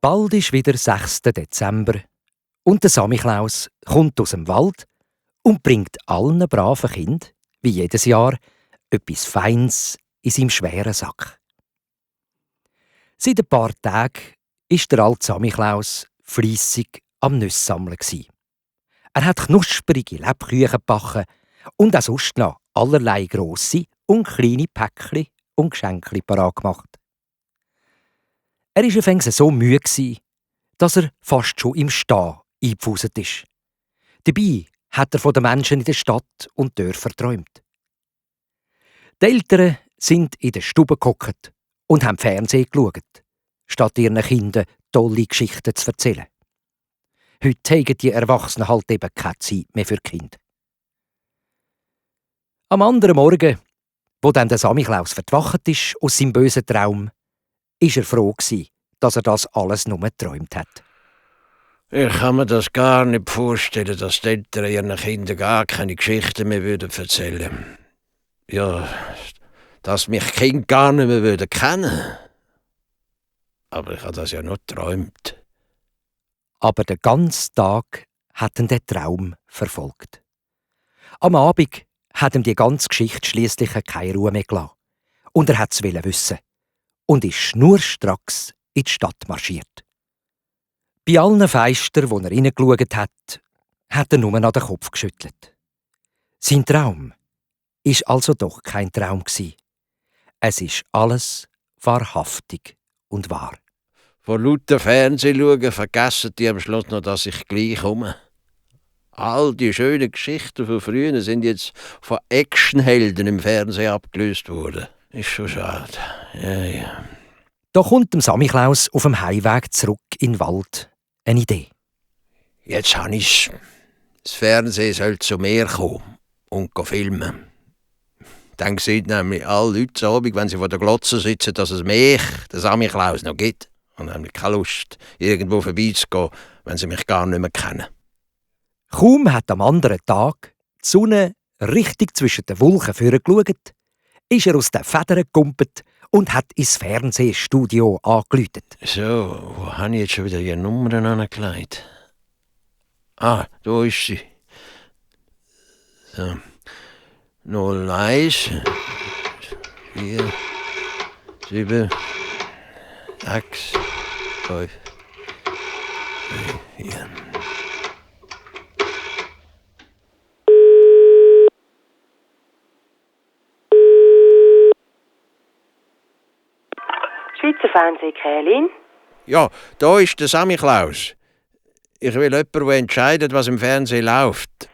Bald ist wieder 6. Dezember und der Samichlaus kommt aus dem Wald und bringt allen braven Kindern, wie jedes Jahr, etwas Feines in seinem schweren Sack. Seit ein paar Tagen war der alte Samichlaus fleissig am Nüsse sammeln. Er hat knusprige Lebkuchen gebacken und auch sonst noch allerlei grosse und kleine Päckchen und Geschenke parat gemacht. Er war anfangs so müde, dass er fast schon im Stehen eingepfuset ist. Dabei hat er von den Menschen in der Stadt und Dörfern geträumt. Die Eltern sind in der Stube gehockt und haben Fernsehen geschaut, statt ihren Kindern tolle Geschichten zu erzählen. Heute haben die Erwachsenen halt eben keine Zeit mehr für die Kinder. Am anderen Morgen, wo dann der Samichlaus verwacht ist aus seinem bösen Traum, war er froh gewesen, dass er das alles nur geträumt hat. Ich kann mir das gar nicht vorstellen, dass die Eltern ihren Kindern gar keine Geschichten mehr erzählen würden. Ja, dass mich die Kinder gar nicht mehr kennen würden. Aber ich habe das ja nur geträumt. Aber den ganzen Tag hat ihn der Traum verfolgt. Am Abend hat ihm die ganze Geschichte schliesslich keine Ruhe mehr gelassen. Und er wollte es wissen. Und ist schnurstracks in die Stadt marschiert. Bei allen Feistern, wo er reingeschaut hat, hat er nur noch den Kopf geschüttelt. Sein Traum war also doch kein Traum gewesen. Es ist alles wahrhaftig und wahr. Vor lauter Fernsehen schauen vergessen die am Schluss noch, dass ich gleich komme. All die schönen Geschichten von früher sind jetzt von Actionhelden im Fernsehen abgelöst worden. Ist schon schade. Ja. Da kommt dem Samichlaus auf dem Heimweg zurück in den Wald eine Idee. Jetzt habe ich's. Das Fernsehen soll zu mir kommen und filmen. Dann sehen nämlich alle Leute am Abend, wenn sie vor der Glotze sitzen, dass es mich, den Samichlaus, noch gibt. Und haben keine Lust, irgendwo vorbeizugehen, wenn sie mich gar nicht mehr kennen. Kaum hat am anderen Tag die Sonne richtig zwischen den Wolken vorgeschaut, ist er aus den Federn gekumpelt und hat ins Fernsehstudio angerufen. So, wo habe ich jetzt schon wieder die Nummern angelegt? Ah, da ist sie. So. 01 4 7 6 5 4. Schweizer Fernsehen, Kählin. Ja, da ist der Samichlaus. Ich will jemanden, der entscheidet, was im Fernsehen läuft.